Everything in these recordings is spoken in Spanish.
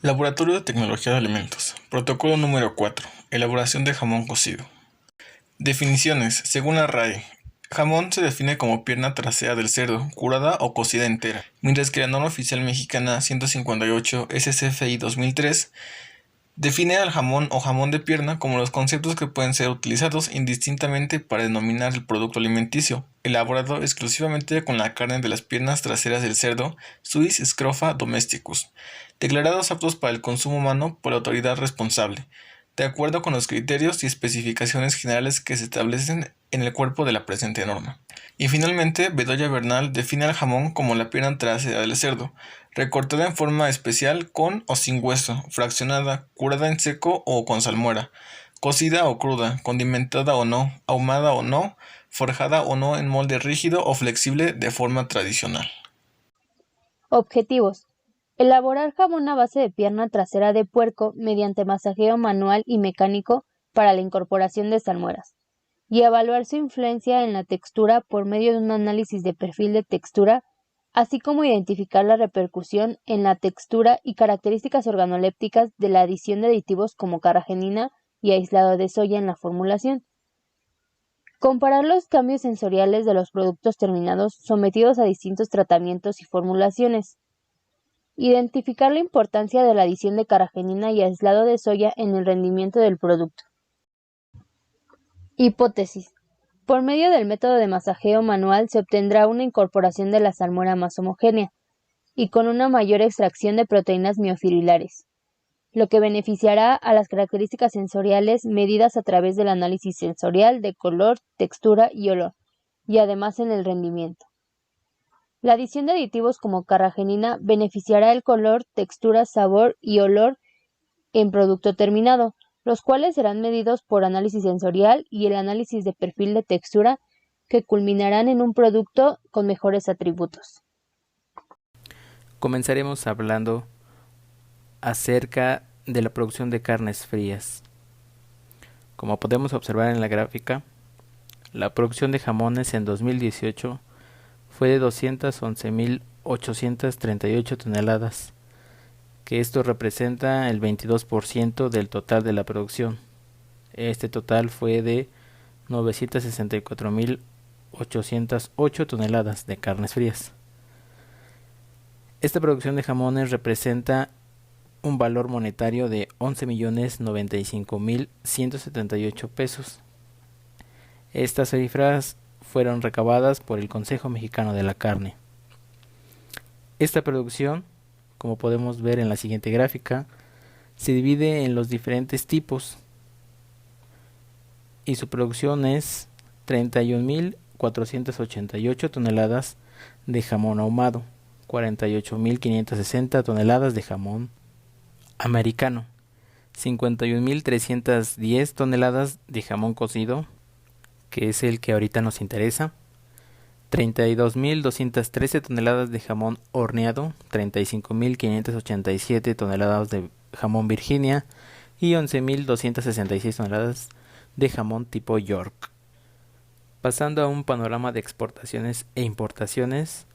Laboratorio de Tecnología de Alimentos. Protocolo número 4. Elaboración de jamón cocido. Definiciones. Según la RAE, jamón se define como pierna trasera del cerdo, curada o cocida entera, mientras que la norma oficial mexicana 158 SCFI 2003 define al jamón o jamón de pierna como los conceptos que pueden ser utilizados indistintamente para denominar el producto alimenticio, elaborado exclusivamente con la carne de las piernas traseras del cerdo, Suis scrofa domesticus, declarados aptos para el consumo humano por la autoridad responsable, de acuerdo con los criterios y especificaciones generales que se establecen en el cuerpo de la presente norma. Y finalmente, Bedoya Bernal define al jamón como la pierna trasera del cerdo, recortada en forma especial con o sin hueso, fraccionada, curada en seco o con salmuera, cocida o cruda, condimentada o no, ahumada o no, forjada o no en molde rígido o flexible de forma tradicional. Objetivos. Elaborar jamón a base de pierna trasera de puerco mediante masajeo manual y mecánico para la incorporación de salmueras, y evaluar su influencia en la textura por medio de un análisis de perfil de textura, así como identificar la repercusión en la textura y características organolépticas de la adición de aditivos como carragenina y aislado de soya en la formulación. Comparar los cambios sensoriales de los productos terminados sometidos a distintos tratamientos y formulaciones. Identificar la importancia de la adición de carragenina y aislado de soya en el rendimiento del producto. Hipótesis. Por medio del método de masajeo manual se obtendrá una incorporación de la salmuera más homogénea y con una mayor extracción de proteínas miofibrilulares, lo que beneficiará a las características sensoriales medidas a través del análisis sensorial de color, textura y olor, y además en el rendimiento. La adición de aditivos como carragenina beneficiará el color, textura, sabor y olor en producto terminado, los cuales serán medidos por análisis sensorial y el análisis de perfil de textura que culminarán en un producto con mejores atributos. Comenzaremos hablando acerca de la producción de carnes frías. Como podemos observar en la gráfica, la producción de jamones en 2018 fue de 211.838 toneladas, que esto representa el 22% del total de la producción. Este total fue de 964.808 toneladas de carnes frías. Esta producción de jamones representa un valor monetario de 11.095.178 pesos. Estas cifras fueron recabadas por el Consejo Mexicano de la Carne. Esta producción, como podemos ver en la siguiente gráfica, se divide en los diferentes tipos y su producción es 31.488 toneladas de jamón ahumado, 48.560 toneladas de jamón americano, 51.310 toneladas de jamón cocido, que es el que ahorita nos interesa, 32.213 toneladas de jamón horneado, 35.587 toneladas de jamón Virginia y 11.266 toneladas de jamón tipo York. Pasando a un panorama de exportaciones e importaciones,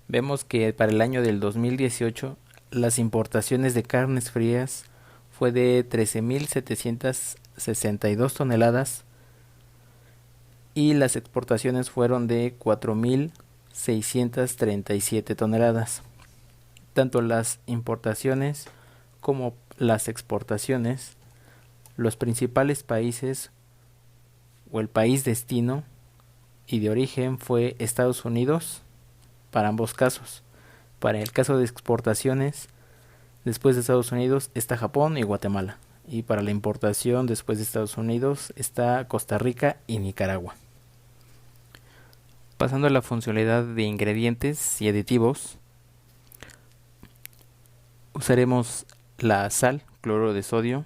vemos que para el año del 2018 las importaciones de carnes frías fue de 13.762 toneladas y las exportaciones fueron de 4.637 toneladas. Tanto las importaciones como las exportaciones, los principales países o el país destino y de origen fue Estados Unidos para ambos casos. Para el caso de exportaciones, después de Estados Unidos está Japón y Guatemala. Y para la importación después de Estados Unidos está Costa Rica y Nicaragua. Pasando a la funcionalidad de ingredientes y aditivos, usaremos la sal, cloruro de sodio.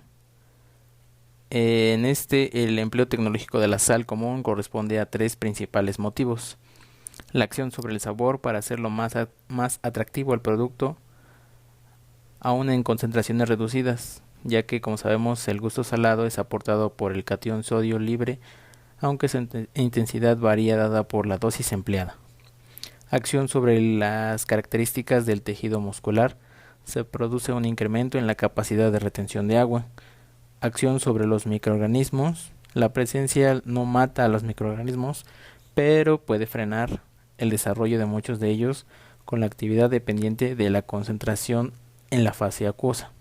En el empleo tecnológico de la sal común corresponde a tres principales motivos: la acción sobre el sabor para hacerlo más atractivo al producto, aún en concentraciones reducidas, ya que como sabemos el gusto salado es aportado por el catión sodio libre, aunque su intensidad varía dada por la dosis empleada. Acción sobre las características del tejido muscular, se produce un incremento en la capacidad de retención de agua. Acción sobre los microorganismos. La presencia no mata a los microorganismos, pero puede frenar el desarrollo de muchos de ellos con la actividad dependiente de la concentración en la fase acuosa.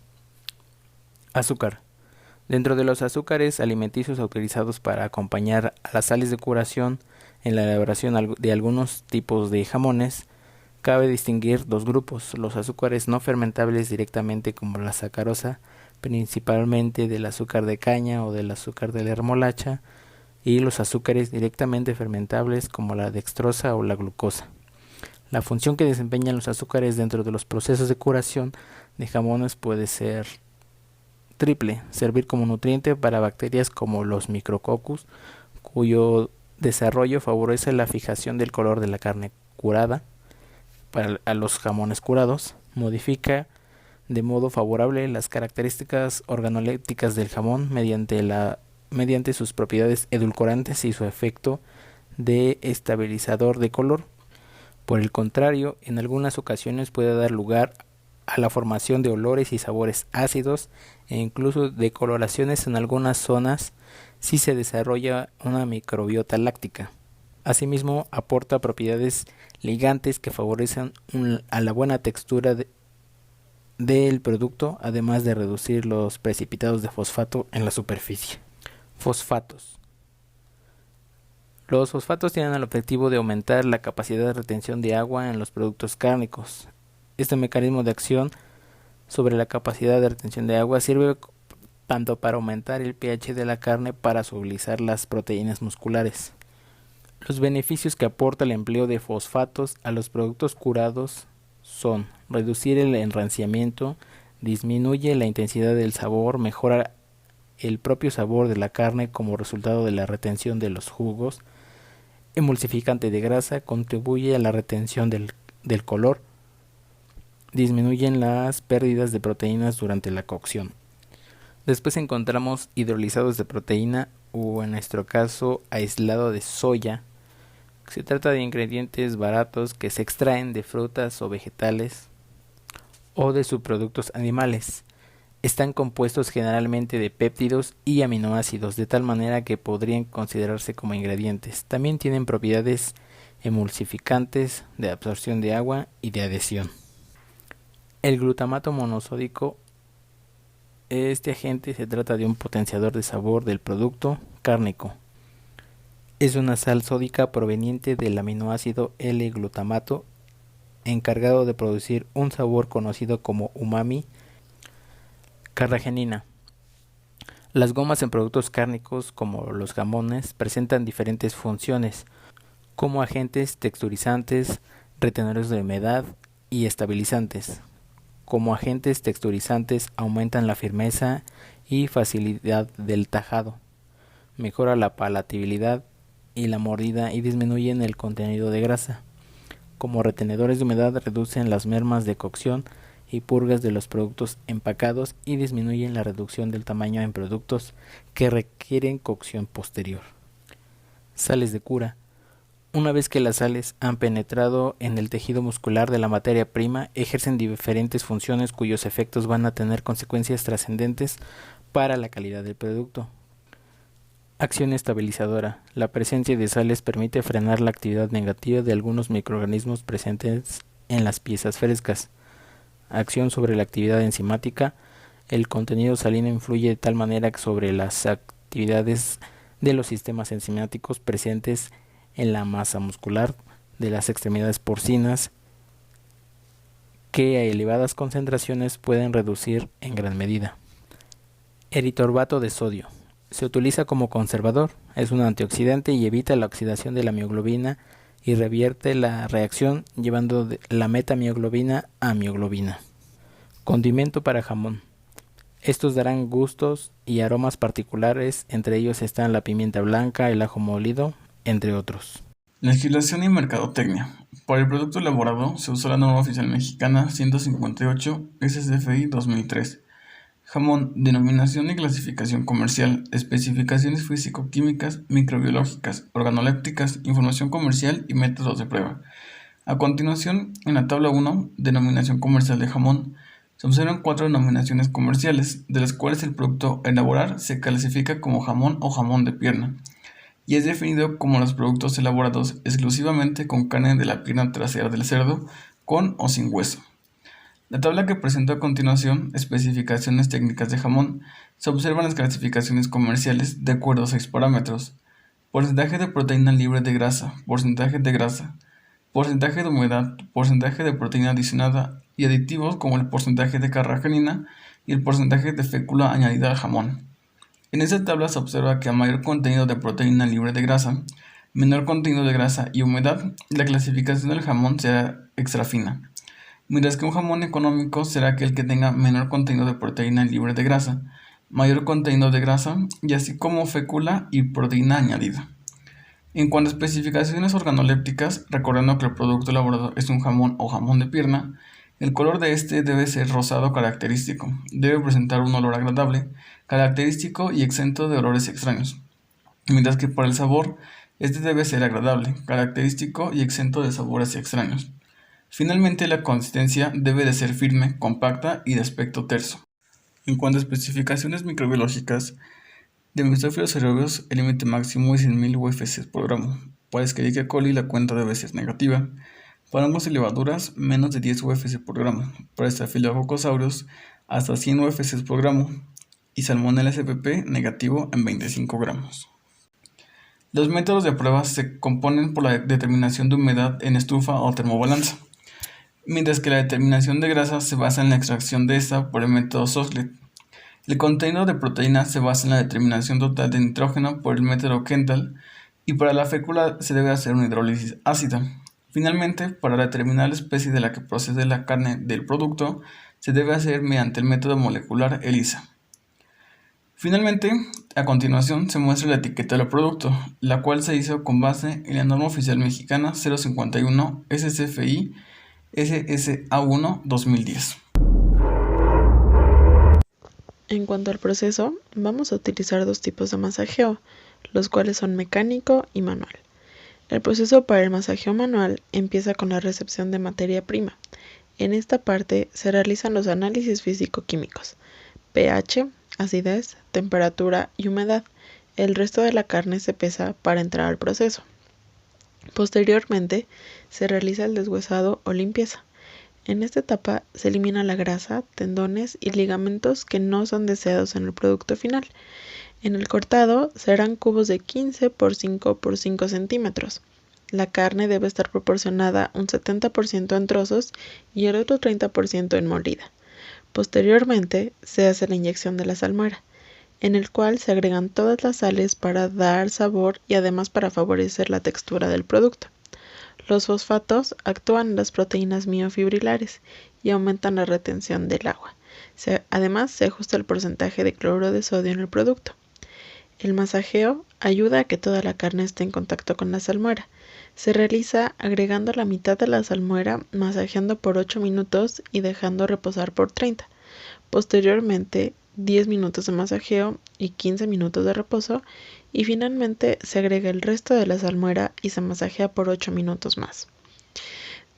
Azúcar. Dentro de los azúcares alimenticios utilizados para acompañar a las sales de curación en la elaboración de algunos tipos de jamones, cabe distinguir dos grupos: los azúcares no fermentables directamente, como la sacarosa, principalmente del azúcar de caña o del azúcar de la remolacha, y los azúcares directamente fermentables, como la dextrosa o la glucosa. La función que desempeñan los azúcares dentro de los procesos de curación de jamones puede ser triple: servir como nutriente para bacterias como los Micrococcus, cuyo desarrollo favorece la fijación del color de la carne curada para los jamones curados, modifica de modo favorable las características organolépticas del jamón mediante sus propiedades edulcorantes y su efecto de estabilizador de color. Por el contrario, en algunas ocasiones puede dar lugar a la formación de olores y sabores ácidos e incluso de coloraciones en algunas zonas si se desarrolla una microbiota láctica. Asimismo, aporta propiedades ligantes que favorecen a la buena textura del producto, además de reducir los precipitados de fosfato en la superficie. Fosfatos. Los fosfatos tienen el objetivo de aumentar la capacidad de retención de agua en los productos cárnicos. Este mecanismo de acción sobre la capacidad de retención de agua sirve tanto para aumentar el pH de la carne para solubilizar las proteínas musculares. Los beneficios que aporta el empleo de fosfatos a los productos curados son: reducir el enranciamiento, disminuye la intensidad del sabor, mejora el propio sabor de la carne como resultado de la retención de los jugos, emulsificante de grasa, contribuye a la retención del color, disminuyen las pérdidas de proteínas durante la cocción. Después encontramos hidrolizados de proteína, o en nuestro caso aislado de soya. Se trata de ingredientes baratos que se extraen de frutas o vegetales o de subproductos animales. Están compuestos generalmente de péptidos y aminoácidos, de tal manera que podrían considerarse como ingredientes. También tienen propiedades emulsificantes, de absorción de agua y de adhesión. El glutamato monosódico. Este agente se trata de un potenciador de sabor del producto cárnico. Es una sal sódica proveniente del aminoácido L-glutamato, encargado de producir un sabor conocido como umami. Carragenina. Las gomas en productos cárnicos, como los jamones, presentan diferentes funciones, como agentes texturizantes, retenedores de humedad y estabilizantes. Como agentes texturizantes aumentan la firmeza y facilidad del tajado, mejora la palatabilidad y la mordida y disminuyen el contenido de grasa. Como retenedores de humedad reducen las mermas de cocción y purgas de los productos empacados y disminuyen la reducción del tamaño en productos que requieren cocción posterior. Sales de cura. Una vez que las sales han penetrado en el tejido muscular de la materia prima, ejercen diferentes funciones cuyos efectos van a tener consecuencias trascendentes para la calidad del producto. Acción estabilizadora. La presencia de sales permite frenar la actividad negativa de algunos microorganismos presentes en las piezas frescas. Acción sobre la actividad enzimática. El contenido salino influye de tal manera sobre las actividades de los sistemas enzimáticos presentes en la masa muscular de las extremidades porcinas, que a elevadas concentraciones pueden reducir en gran medida. Eritorbato de sodio. Se utiliza como conservador, es un antioxidante y evita la oxidación de la mioglobina y revierte la reacción llevando la metamioglobina a mioglobina. Condimento para jamón. Estos darán gustos y aromas particulares, entre ellos están la pimienta blanca, el ajo molido, entre otros. Legislación y mercadotecnia. Para el producto elaborado se usó la norma oficial mexicana 158 SCFI 2003. Jamón, denominación y clasificación comercial, especificaciones físico-químicas, microbiológicas, organolépticas, información comercial y métodos de prueba. A continuación, en la tabla 1, denominación comercial de jamón, Se observan 4 denominaciones comerciales, de las cuales el producto a elaborar se clasifica como jamón o jamón de pierna, y es definido como los productos elaborados exclusivamente con carne de la pierna trasera del cerdo, con o sin hueso. La tabla que presento a continuación, especificaciones técnicas de jamón, se observan las clasificaciones comerciales de acuerdo a 6 parámetros: porcentaje de proteína libre de grasa, porcentaje de humedad, porcentaje de proteína adicionada y aditivos como el porcentaje de carragenina y el porcentaje de fécula añadida al jamón. En esta tabla se observa que a mayor contenido de proteína libre de grasa, menor contenido de grasa y humedad, la clasificación del jamón será extra fina, mientras que un jamón económico será aquel que tenga menor contenido de proteína libre de grasa, mayor contenido de grasa y así como fécula y proteína añadida. En cuanto a especificaciones organolépticas, recordando que el producto elaborado es un jamón o jamón de pierna, el color de este debe ser rosado característico, debe presentar un olor agradable, característico y exento de olores extraños, mientras que para el sabor, este debe ser agradable, característico y exento de sabores extraños. Finalmente, la consistencia debe de ser firme, compacta y de aspecto terso. En cuanto a especificaciones microbiológicas, de Mesophilus aerobios el límite máximo es 100.000 UFC por gramo. Para Escherichia coli la cuenta debe ser negativa. Para hongos y levaduras, menos de 10 UFC por gramo. Para Staphylococcus aureus, hasta 100 UFC por gramo. Y Salmonella spp negativo en 25 gramos. Los métodos de prueba se componen por la determinación de humedad en estufa o termobalanza, mientras que la determinación de grasa se basa en la extracción de esta por el método Soslet. El contenido de proteína se basa en la determinación total de nitrógeno por el método Kendall, y para la fécula se debe hacer una hidrólisis ácida. Finalmente, para determinar la especie de la que procede la carne del producto, se debe hacer mediante el método molecular ELISA. Finalmente, a continuación se muestra la etiqueta del producto, la cual se hizo con base en la norma oficial mexicana 051 SCFI SSA1 2010. En cuanto al proceso, vamos a utilizar 2 tipos de masajeo, los cuales son mecánico y manual. El proceso para el masajeo manual empieza con la recepción de materia prima. En esta parte se realizan los análisis físico-químicos: pH, acidez, temperatura y humedad. El resto de la carne se pesa para entrar al proceso. Posteriormente, se realiza el deshuesado o limpieza. En esta etapa se elimina la grasa, tendones y ligamentos que no son deseados en el producto final. En el cortado serán cubos de 15 por 5 por 5 centímetros. La carne debe estar proporcionada un 70% en trozos y el otro 30% en molida. Posteriormente se hace la inyección de la salmuera, en el cual se agregan todas las sales para dar sabor y además para favorecer la textura del producto. Los fosfatos actúan en las proteínas miofibrilares y aumentan la retención del agua. Además, se ajusta el porcentaje de cloruro de sodio en el producto. El masajeo ayuda a que toda la carne esté en contacto con la salmuera. Se realiza agregando la mitad de la salmuera, masajeando por 8 minutos y dejando reposar por 30. Posteriormente, 10 minutos de masajeo y 15 minutos de reposo, y finalmente se agrega el resto de la salmuera y se masajea por 8 minutos más.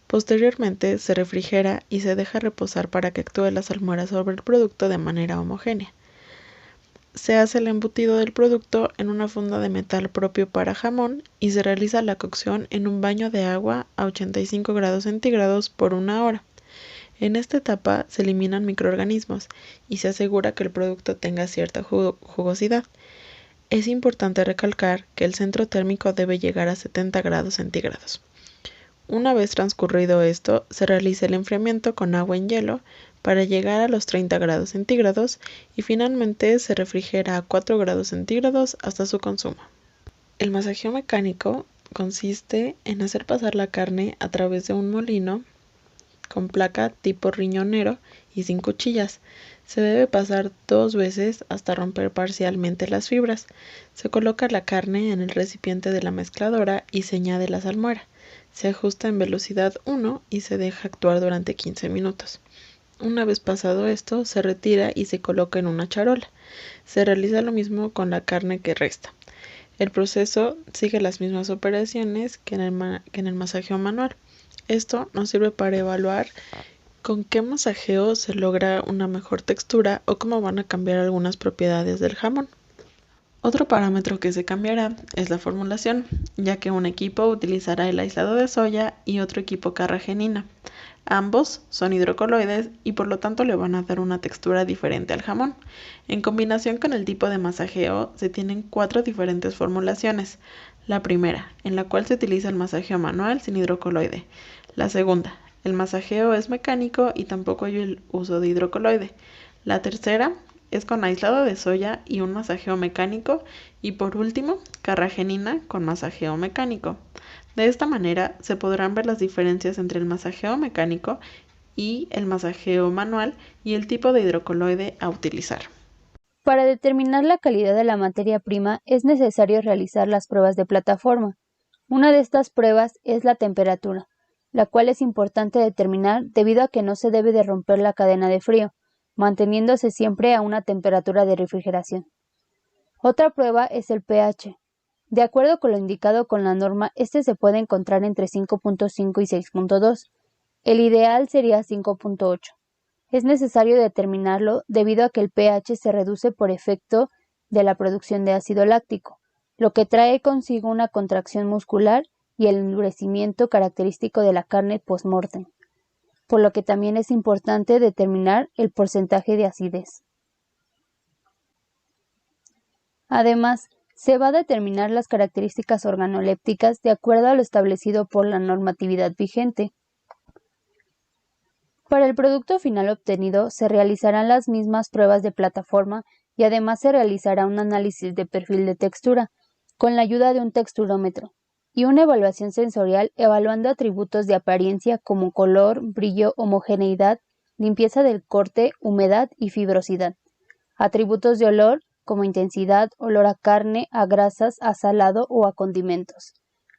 Posteriormente se refrigera y se deja reposar para que actúe la salmuera sobre el producto de manera homogénea. Se hace el embutido del producto en una funda de metal propio para jamón y se realiza la cocción en un baño de agua a 85 grados centígrados por 1 hora. En esta etapa se eliminan microorganismos y se asegura que el producto tenga cierta jugosidad. Es importante recalcar que el centro térmico debe llegar a 70 grados centígrados. Una vez transcurrido esto, se realiza el enfriamiento con agua en hielo para llegar a los 30 grados centígrados y finalmente se refrigera a 4 grados centígrados hasta su consumo. El masajeo mecánico consiste en hacer pasar la carne a través de un molino con placa tipo riñonero y sin cuchillas. Se debe pasar 2 veces hasta romper parcialmente las fibras. Se coloca la carne en el recipiente de la mezcladora y se añade la salmuera. Se ajusta en velocidad 1 y se deja actuar durante 15 minutos. Una vez pasado esto, se retira y se coloca en una charola. Se realiza lo mismo con la carne que resta. El proceso sigue las mismas operaciones que en el masajeo manual. Esto nos sirve para evaluar ¿Con qué masajeo se logra una mejor textura o cómo van a cambiar algunas propiedades del jamón? Otro parámetro que se cambiará es la formulación, ya que un equipo utilizará el aislado de soya y otro equipo carragenina. Ambos son hidrocoloides y por lo tanto le van a dar una textura diferente al jamón. En combinación con el tipo de masajeo se tienen 4 diferentes formulaciones. La primera, en la cual se utiliza el masajeo manual sin hidrocoloide. La segunda, el masajeo es mecánico y tampoco hay el uso de hidrocoloide. La tercera es con aislado de soya y un masajeo mecánico. Y por último, carragenina con masajeo mecánico. De esta manera se podrán ver las diferencias entre el masajeo mecánico y el masajeo manual y el tipo de hidrocoloide a utilizar. Para determinar la calidad de la materia prima es necesario realizar las pruebas de plataforma. Una de estas pruebas es la temperatura, la cual es importante determinar debido a que no se debe de romper la cadena de frío, manteniéndose siempre a una temperatura de refrigeración. Otra prueba es el pH. De acuerdo con lo indicado con la norma, este se puede encontrar entre 5.5 y 6.2. El ideal sería 5.8. Es necesario determinarlo debido a que el pH se reduce por efecto de la producción de ácido láctico, lo que trae consigo una contracción muscular y el endurecimiento característico de la carne post-mortem, por lo que también es importante determinar el porcentaje de acidez. Además, se va a determinar las características organolépticas de acuerdo a lo establecido por la normatividad vigente. Para el producto final obtenido se realizarán las mismas pruebas de plataforma y además se realizará un análisis de perfil de textura con la ayuda de un texturómetro y una evaluación sensorial evaluando atributos de apariencia como color, brillo, homogeneidad, limpieza del corte, humedad y fibrosidad. Atributos de olor como intensidad, olor a carne, a grasas, a salado o a condimentos.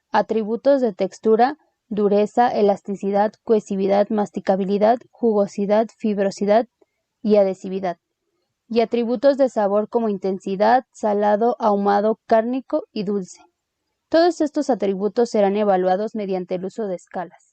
Atributos de textura, dureza, elasticidad, cohesividad, masticabilidad, jugosidad, fibrosidad y adhesividad. Y atributos de sabor como intensidad, salado, ahumado, cárnico y dulce. Todos estos atributos serán evaluados mediante el uso de escalas.